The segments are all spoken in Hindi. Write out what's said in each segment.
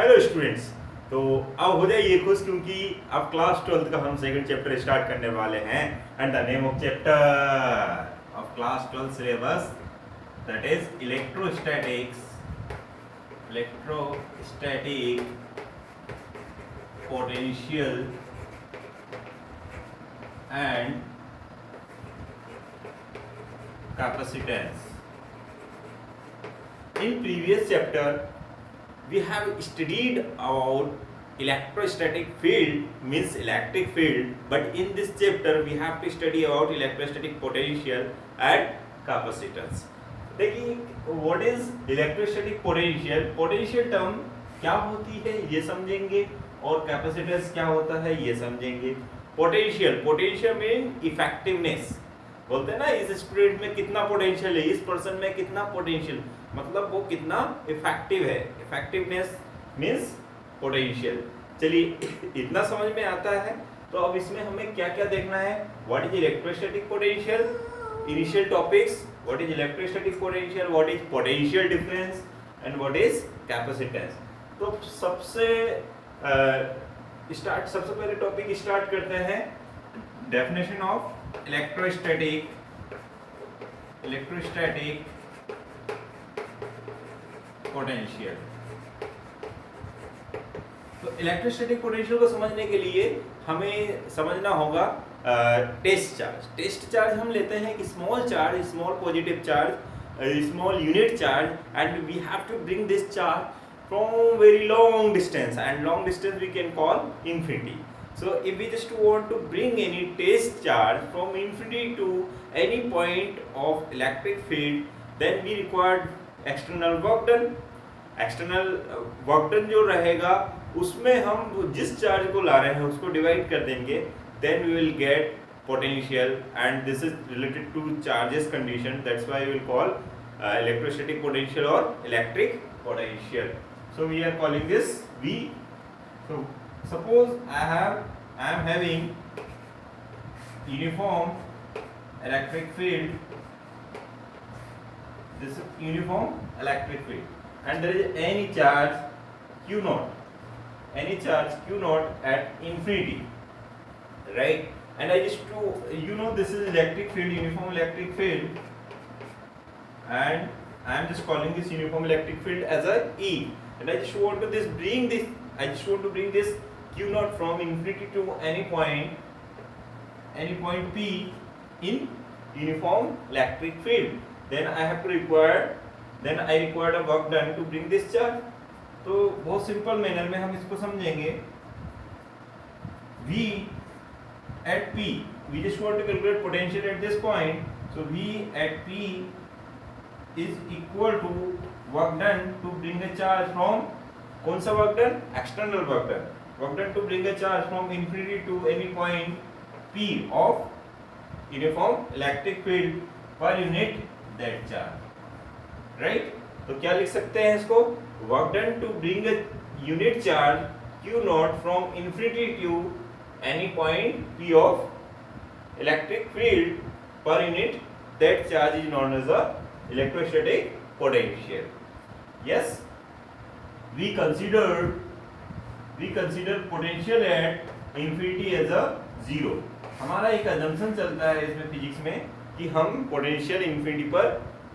Hello students. तो अब हो जाइए खुश क्योंकि अब क्लास 12 का हम सेकंड चैप्टर स्टार्ट करने वाले हैं and the name of chapter of class 12 syllabus that is electrostatic potential and capacitance. In previous chapter we have studied about electrostatic field means electric field, but in this chapter we have to study about electrostatic potential and capacitance. देखिए what is electrostatic potential, potential term क्या होती है ये समझेंगे और कैपेसिटेंस क्या होता है ये समझेंगे। पोटेंशियल मीन इफेक्टिवनेस, बोलते हैं ना इस स्टूडेंट में कितना पोटेंशियल है, इस पर्सन में कितना पोटेंशियल, मतलब वो कितना इफेक्टिव है। Effectiveness means potential. चलिए इतना समझ में आता है तो अब इसमें हमें क्या क्या देखना है। What is electrostatic potential, initial topics, what is electrostatic potential, what is potential difference and what is capacitance. तो सबसे पहले टॉपिक स्टार्ट करते हैं डेफिनेशन ऑफ इलेक्ट्रोस्टैटिक पोटेंशियल। तो इलेक्ट्रोस्टैटिक पोटेंशियल को समझने के लिए हमें समझना होगा टेस्ट चार्ज। टेस्ट चार्ज हम लेते हैं कि small charge, small positive charge, small unit charge and we have to bring this charge from very long distance, and long distance we can call infinity. So if we just want to bring any test charge from infinity to any point of electric field, then we require external work done. External work done जो रहेगा उसमें हम जिस चार्ज को ला रहे हैं उसको डिवाइड कर देंगे, then we will get potential, and this is related to charges condition. That's why we will call electrostatic potential or electric potential. So we are calling this V. So suppose I am having uniform electric field. This is uniform electric field, and there is any charge Q naught, at infinity, right? And I just this is electric field, uniform electric field, and I am just calling this uniform electric field as a E. And I just want to bring this Q naught from infinity to any point P in uniform electric field. Then I require a work done to bring this charge. तो बहुत सिंपल मैनर में हम इसको समझेंगे। V at P, we just want to calculate potential at this point. So V at P is equal to work done to bring a charge from, कौन सा work done? External work done to bring a charge from infinity to any point P of uniform electric field per unit that charge, right? तो क्या लिख सकते हैं इसको? Work done to bring a unit charge Q naught from infinity to any point P of electric field per unit that charge is known as a electrostatic potential. Yes, we consider potential at infinity as a zero. हमारा एक assumption चलता है इसमें फिजिक्स में कि हम पोटेंशियल इंफिनिटी पर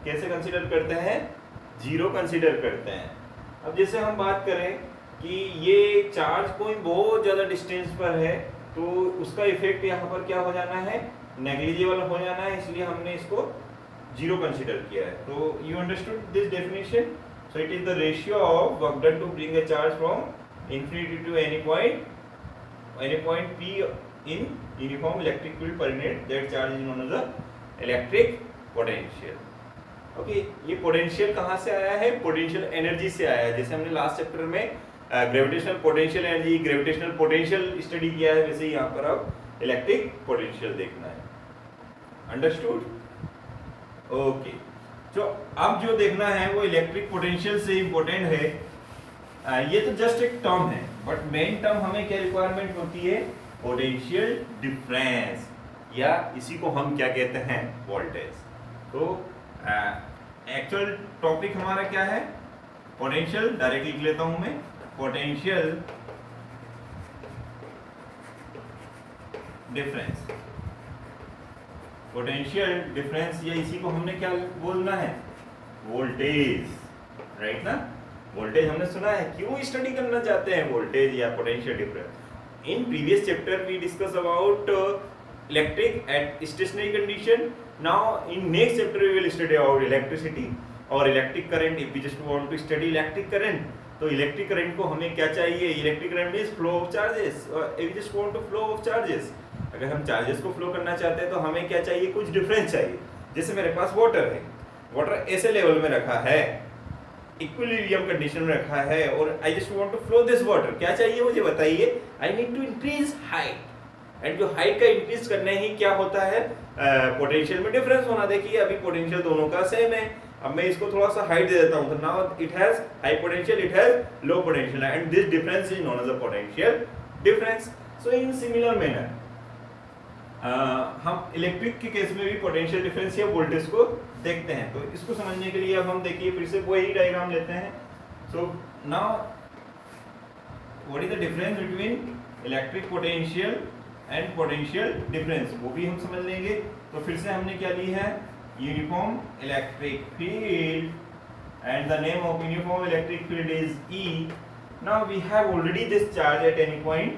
कैसे कंसीडर करते हैं, जीरो कंसीडर करते हैं। अब जैसे हम बात करें कि ये चार्ज कोई बहुत ज़्यादा डिस्टेंस पर है तो उसका इफेक्ट यहाँ पर क्या हो जाना है, नेग्लिजिबल हो जाना है, इसलिए हमने इसको जीरो कंसीडर किया है। तो you understood this definition. So it is the ratio of work done to bring a charge from infinity to any point P in uniform electric field per unit that charge is known as the electric potential. Okay, ये पोटेंशियल कहाँ से आया है? पोटेंशियल एनर्जी से आया है। जैसे हमने लास्ट चैप्टर में gravitational potential energy, gravitational potential study किया है, वैसे यहाँ पर अब इलेक्ट्रिक पोटेंशियल देखना है। अंडरस्टूड? ओके, तो अब जो देखना है वो इलेक्ट्रिक पोटेंशियल से इम्पोर्टेंट है। ये तो जस्ट एक टर्म है, बट मेन टर्म हमें क्या रिक्वायरमेंट होती है? पोटेंशियल डिफरेंस, या इसी को हम क्या कहते हैं? वोल्टेज। तो एक्चुअल टॉपिक हमारा क्या है? पोटेंशियल। डायरेक्टली लिख लेता हूं मैं, पोटेंशियल डिफरेंस। पोटेंशियल डिफरेंस या इसी को हमने क्या बोलना है, वोल्टेज, राइट ना। वोल्टेज हमने सुना है, क्यों स्टडी करना चाहते हैं वोल्टेज या potential difference. In previous chapter we discuss about electric at stationary condition. Now in next chapter we will study about electricity और electric current. If we just want to study electric current, तो इलेक्ट्रिक करंट को हमें क्या चाहिए, electric current means flow of charges. और if we just want to flow of charges, अगर हम चार्जेस को फ्लो करना चाहते हैं तो हमें क्या चाहिए, कुछ डिफरेंस चाहिए। जैसे मेरे पास वाटर है, वाटर ऐसे लेवल में रखा है, इक्विलिब्रियम कंडीशन में रखा है, और I just want to flow this water. क्या चाहिए मुझे बताइए, I need to increase height. And जो हाइट का इंक्रीज करने ही क्या होता है, पोटेंशियल में डिफरेंस होना। देखिए अभी पोटेंशियल दोनों का सेम है, अब मैं इसको थोड़ा सा हाइट दे देता हूं, तो now it has high potential, it has low potential, and this difference is known as the potential difference. So in similar manner हम इलेक्ट्रिक के केस में भी पोटेंशियल डिफरेंस या वोल्टेज को देखते हैं। तो इसको समझने के लिए अब हम देखिए फिर से वही डायग्राम लेते हैं। So now what is the difference between electric potential and potential difference, वो भी हम समझ लेंगे। तो फिर से हमने क्या ली है, uniform electric field, and the name of uniform electric field is E. Now we have already this charge at any point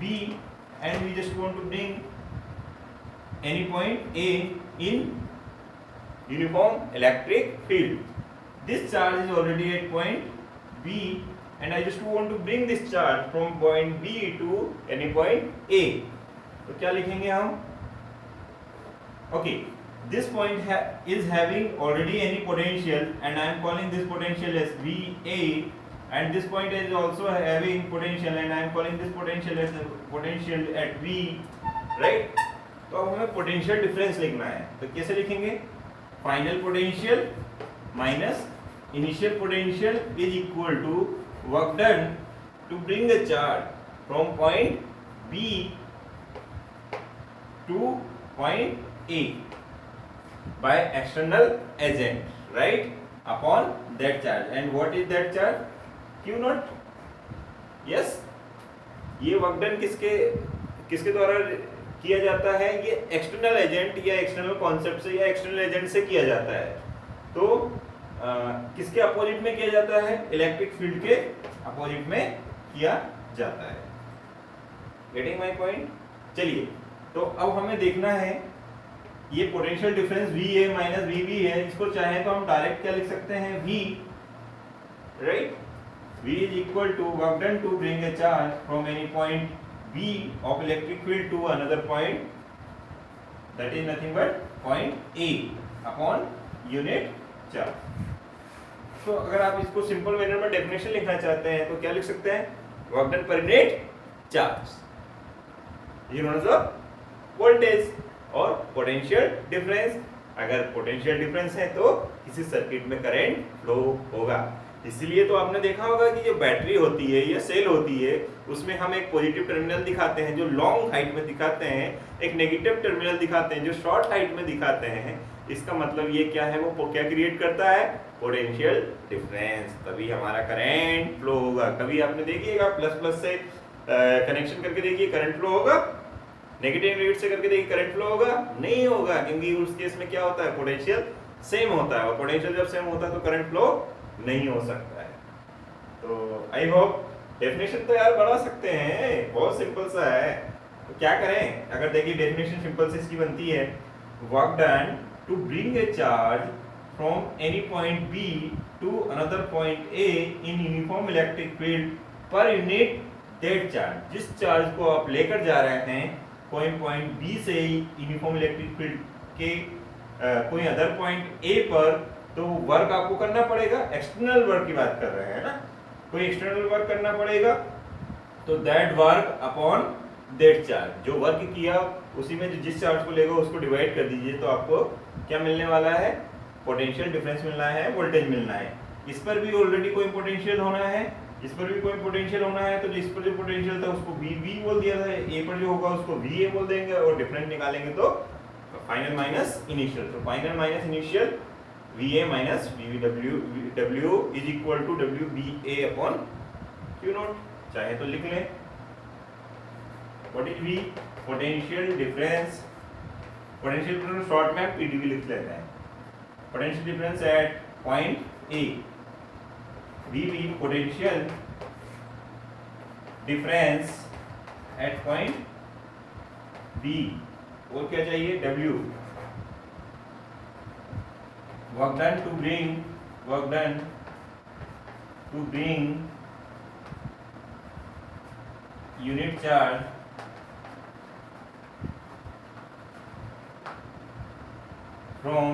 B, and we just want to bring any point A in uniform electric field. This charge is already at point B, and I just want to bring this charge from point B to any point A. तो क्या लिखेंगे हम, okay, this point is having already any potential, and I am calling this potential as VA, and this point is also having potential, and I am calling this potential as the potential at V, right? तो अब हमें पोटेंशियल डिफरेंस लिखना है, तो कैसे लिखेंगे, final potential minus initial potential is equal to work done to bring the charge from point B to point A by external agent, right, upon that charge. And what is that charge? Q naught. Yes, ये वर्क डन किसके द्वारा किया जाता है, ये एक्सटर्नल एजेंट या एक्सटर्नल कॉन्सेप्ट से या एक्सटर्नल एजेंट से किया जाता है। तो किसके अपोजिट में किया जाता है, इलेक्ट्रिक फील्ड के अपोजिट में किया जाता है। Getting my point. चलिए, तो अब हमें देखना है ये potential difference VA minus VB है, इसको चाहे तो हम डायरेक्ट क्या लिख सकते हैं, V, right. V is equal to work done to bring a charge from any point B of electric field to another point, that is nothing but point A upon unit charge. तो अगर आप इसको सिंपल मैनर में डेफिनेशन लिखना चाहते हैं तो क्या लिख सकते हैं, work done per unit charge, ये नोन एज द वोल्टेज। और पोटेंशियल डिफरेंस, अगर पोटेंशियल डिफरेंस है तो किसी सर्किट में करंट फ्लो होगा। इसलिए तो आपने देखा होगा कि जो बैटरी होती है या सेल होती है उसमें हम एक पॉजिटिव टर्मिनल दिखाते हैं जो लॉन्ग हाइट में दिखाते हैं, एक नेगेटिव टर्मिनल दिखाते हैं जो शॉर्ट हाइट में दिखाते हैं। इसका मतलब ये क्या है, वो क्या क्रिएट करता है, पोटेंशियल डिफरेंस, तभी हमारा करंट फ्लो होगा। कभी आपने देखिएगा प्लस प्लस से कनेक्शन करके देखिए करंट फ्लो होगा, नेगेटिव नेगेटिव से करके देखिए करंट फ्लो होगा, नहीं होगा, क्योंकि उस केस में क्या होता है, पोटेंशियल सेम होता है, और पोटेंशियल जब सेम होता है तो करंट फ्लो नहीं हो सकता है। तो आई होप डेफिनेशन तो यार बढ़ा सकते हैं, बहुत सिंपल सा है। तो क्या करें, अगर देखिए डेफिनेशन सिंपल से इसकी बनती है, work done to bring a charge from any point B to another point A in uniform electric field पर यूनिट दैट चार्ज। जिस चार्ज को आप लेकर जा रहे हैं कोई पॉइंट B से यूनिफॉर्म इलेक्ट्रिक फील्ड के कोई अदर पॉइंट A पर, तो वर्क आपको करना पड़ेगा, एक्सटर्नल वर्क की बात कर रहे हैं ना, कोई एक्सटर्नल वर्क करना पड़ेगा। तो that work upon that charge, जो वर्क किया उसी में जिस चार्ज को लेगा उसको डिवाइड कर दीजिए, तो आपको क्या मिलने वाला है, पोटेंशियल डिफरेंस मिलना है, वोल्टेज मिलना है। इस पर भी ऑलरेडी कोई पोटेंशियल होना है, इस पर भी कोई पोटेंशियल होना है, तो जिस पर जो पोटेंशियल था उसको VB बोल दिया था, A पर जो होगा उसको VA बोल देंगे, और डिफरेंस निकालेंगे तो फाइनल माइनस इनिशियल। तो final minus initial VA minus VW is equal to WBA upon Q naught, चाहे तो लिख लें। What is V? Potential difference. Potential difference short में पीडीवी लिख लेते हैं। Potential difference at point A, V potential difference at point B. और क्या चाहिए? W, work done to bring unit charge from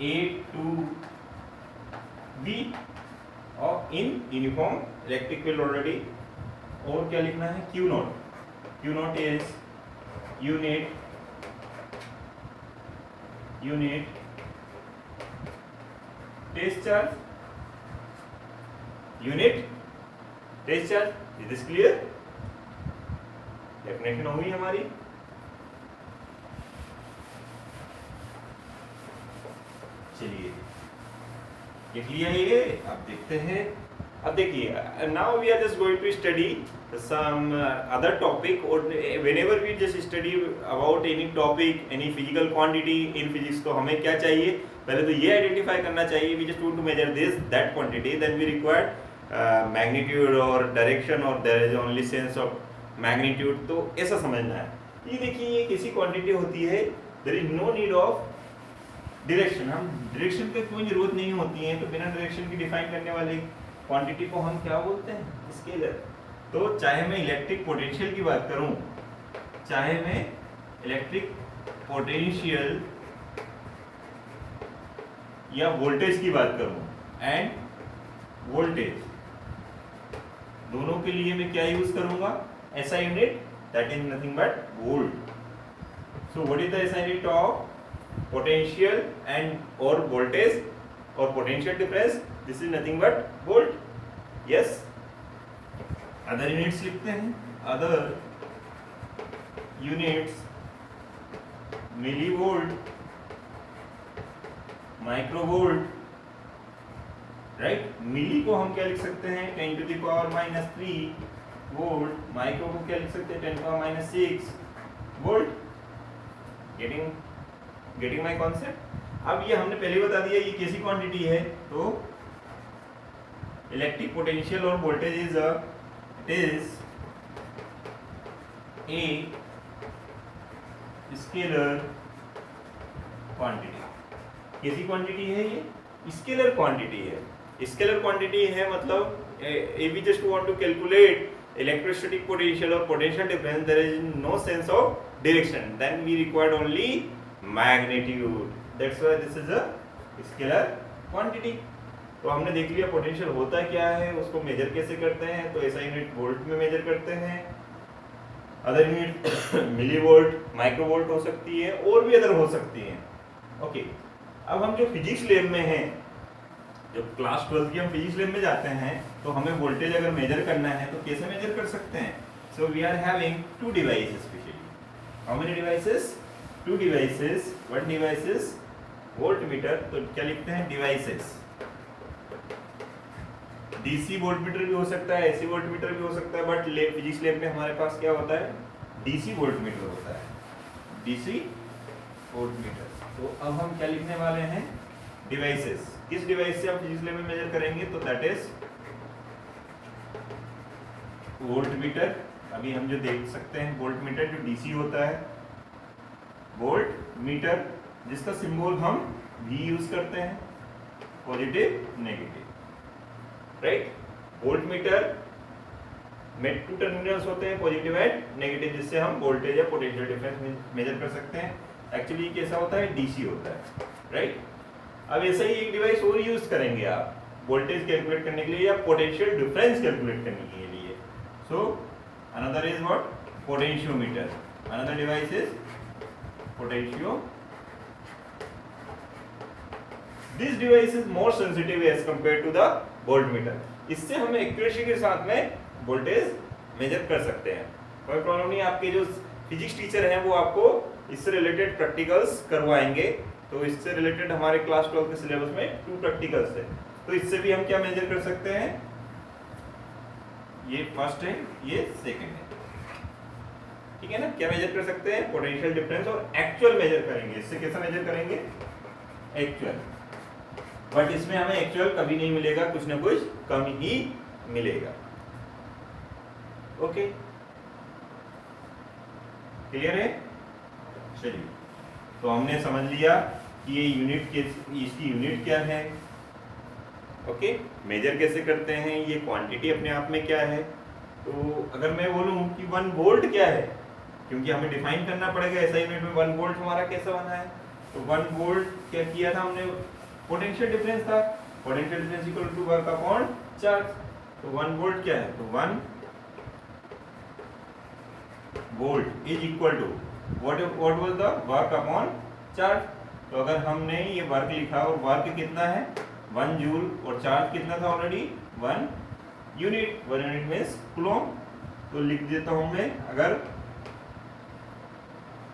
A to B और in uniform electric field already. और क्या लिखना है? Q naught. Q naught is unit test charge, unit test charge. Is this clear? Definition हुई हमारी। चलिए लिख लिया ये, अब देखते हैं। अब देखिए, now we are just going to study some other topic, or whenever we just study about any topic, any physical quantity in physics, तो हमें क्या चाहिए? पहले तो ये आइडेंटिफाई करना चाहिए, we just want to measure this that quantity, then we require magnitude और direction, और there is only sense of magnitude। तो ऐसा समझना है। ये देखिए, ये किसी क्वांटिटी होती है, there is no need of direction, हम डायरेक्शन की कोई जरूरत नहीं होती है, तो बिना डायरेक्शन की डिफाइन करने वाली क्वांटिटी को हम क्या बोलते हैं? स्केलर। तो चाहे मैं इलेक्ट्रिक पोटेंशियल की बात करूं, चाहे मैं इलेक्ट्रिक पोटेंशियल या वोल्टेज की बात करूं, एंड वोल्टेज, दोनों के लिए मैं क्या यूज करूंगा? SI unit, that is nothing but volt. So what is the SI unit of potential and or voltage or potential difference? This is nothing but volt. Yes. Other units लिखते हैं। Other units millivolt, microvolt, right? मिली को हम क्या लिख सकते हैं? 10 to the power minus 3 volt. Micro को क्या लिख सकते हैं? 10 to the power minus 6 volt. Getting my concept? अब ये हमने पहले बता दिया ये कैसी क्वांटिटी है। तो इलेक्ट्रिक पोटेंशियल और voltage is a scalar quantity. कैसी क्वांटिटी है ये? स्केलर क्वांटिटी है। स्केलर क्वांटिटी है मतलब if we just want to calculate electrostatic potential or potential difference, there is no sense of direction, then we required only magnitude, that's why this is a scalar quantity। तो हमने देख लिया पोटेंशियल होता क्या है, उसको मेजर कैसे करते हैं। तो ऐसा यूनिट वोल्ट में मेजर करते हैं, other unit millivolt, microvolt हो सकती है, और भी अदर हो सकती हैं। ओके, अब हम जो फिजिक्स लैब में हैं, जब क्लास 12 की हम फिजिक्स लैब में जाते हैं, तो हमें वोल्टेज अगर मेजर करना है तो कैसे मेजर कर सकते हैं? So we are having two devices specially. How many devices? Two devices. What devices? Voltmeter. तो क्या लिखते हैं? डिवाइसेस। डीसी वोल्टमीटर भी हो सकता है, एसी वोल्टमीटर भी हो सकता है, बट फिजिक्स लैब में हमारे पास क्या होता है? डीसी वोल्टमीटर होता है, डीसी वोल्टमीटर। तो अब हम क्या लिखने वाले हैं? डिवाइसेस। किस डिवाइस से हम फिजिक्स लैब में मेजर करेंगे? तो दैट इज वोल्टमीटर। अभी हम जो देख सकते हैं वोल्टमीटर जो डीसी होता है, वोल्ट मीटर, जिसका सिंबल हम V यूज करते हैं, positive negative, right. Volt meter में 2 टर्मिनल्स होते हैं, पॉजिटिव एंड नेगेटिव, जिससे हम वोल्टेज या पोटेंशियल डिफरेंस मेजर कर सकते हैं। एक्चुअली ये कैसा होता है? डीसी होता है, राइट। अब ऐसा ही एक डिवाइस और यूज करेंगे आप वोल्टेज कैलकुलेट करने के लिए या पोटेंशियल डिफरेंस कैलकुलेट करने के लिए। So another is what? Potentiometer. Another device is potentiometer. This device is more sensitive as compared to the voltmeter. इससे हम एक्यूरेसी के साथ में वोल्टेज मेजर कर सकते हैं। कोई प्रॉब्लम नहीं। आपके जो फिजिक्स टीचर हैं वो आपको इससे रिलेटेड प्रैक्टिकल्स करवाएंगे। तो इससे रिलेटेड हमारे क्लास 12 के सिलेबस में 2 प्रैक्टिकल्स है। तो तो इससे भी हम क्या मेजर कर सकते हैं, ये फर्स्ट है ये सेकंड है, ठीक है ना। क्या मेजर कर सकते हैं, पोटेंशियल डिफरेंस, और एक्चुअल मेजर करेंगे। इससे कैसा मेजर करेंगे, एक्चुअल। बट इसमें हमें एक्चुअल कभी नहीं मिलेगा, कुछ ना कुछ कम ही मिलेगा। ओके, क्लियर है। चलिए, तो हमने समझ लिया कि ये यूनिट इसकी यूनिट क्या है, ओके, मेजर कैसे करते हैं, ये क्वांटिटी अपने आप में क्या है। तो अगर मैं बोलूं कि 1 वोल्ट क्या है, क्योंकि हमें डिफाइन करना पड़ेगा ऐसा यूनिट में 1 वोल्ट हमारा कैसा बना है। तो 1 वोल्ट क्या किया था हमने, पोटेंशियल डिफरेंस था, potential difference equal to work upon charge. तो 1 वोल्ट क्या है, तो 1 volt is equal to what was the work upon charge. तो अगर हमने ये वर्क लिखा और वर्क कितना है 1 जूल और चार्ज कितना था already 1 unit, 1 unit means Coulomb. तो लिख देता हूं मैं, अगर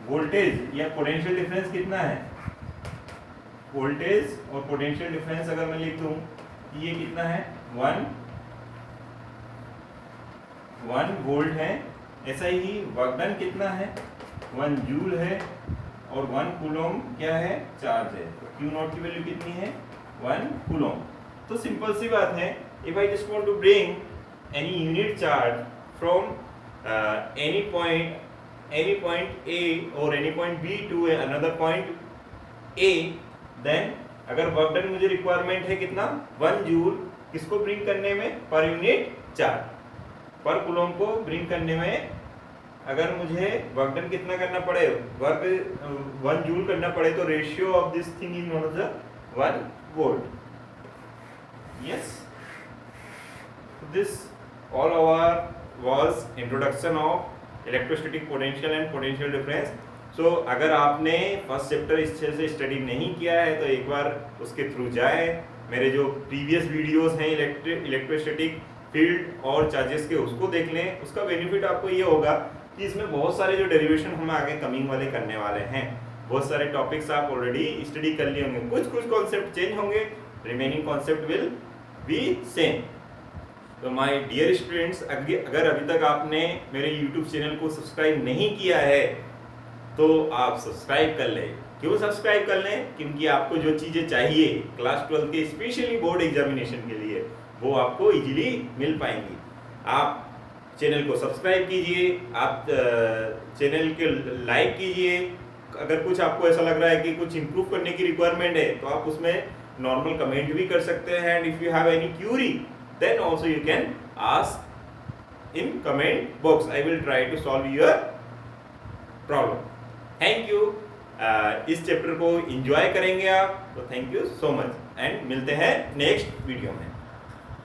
वोल्टेज या पोटेंशियल डिफरेंस कितना है, वोल्टेज और पोटेंशियल डिफरेंस अगर मैं लिख दूं कि ये कितना है 1 वोल्ट है, ऐसा ही वर्क डन कितना है 1 जूल है, और 1 कूलॉम क्या है, चार्ज है। तो क्यू नॉट की वैल्यू कितनी है 1 कूलॉम। तो सिंपल सी बात है, if I just want to bring any unit charge from any point A or any point B to another point A, then अगर वर्क डन मुझे रिक्वायरमेंट है कितना 1 जूल, किसको ब्रिंग करने में, पर यूनिट चार्ज, पर कूलॉम को ब्रिंग करने में अगर मुझे वर्क डन कितना करना पड़े, वर्क 1 जूल करना पड़े, तो ratio of this thing is known as 1 volt. Yes, this all over was introduction of electrostatic potential and potential difference. So अगर आपने फर्स्ट चैप्टर इस तरह से स्टडी नहीं किया है तो एक बार उसके थ्रू जाए। मेरे जो प्रीवियस वीडियोस हैं इलेक्ट्रोस्टैटिक फील्ड और चार्जेस के, उसको देख लें। उसका बेनिफिट आपको ये होगा कि इसमें बहुत सारे जो डेरिवेशन हम आगे कमिंग वाले करने वाले हैं, बहुत सारे टॉपिक्स आप ऑलरेडी स्टडी कर लिए होंगे। कुछ कॉन्सेप्ट चेंज होंगे, remaining concept will be same. तो माय डियर स्टूडेंट्स, अगर अभी तक आपने मेरे YouTube चैनल को सब्सक्राइब नहीं किया है तो आप सब्सक्राइब कर लें। क्यों सब्सक्राइब कर लें, क्योंकि आपको जो चीज़ें चाहिए क्लास 12 के स्पेशली बोर्ड एग्जामिनेशन के लिए वो आपको इजीली मिल पाएंगी। आप चैनल को सब्सक्राइब कीजिए, आप चैनल के लाइक कीजिए। अगर कुछ आपको ऐसा लग रहा है कि कुछ इम्प्रूव करने की रिक्वायरमेंट है तो आप उसमें नॉर्मल कमेंट भी कर सकते हैं। And if you have any Curie then also you can ask in comment box. I will try to solve your problem. Thank you. इस चैप्टर को एंजॉय करेंगे आप, तो thank you so much and मिलते हैं नेक्स्ट वीडियो में।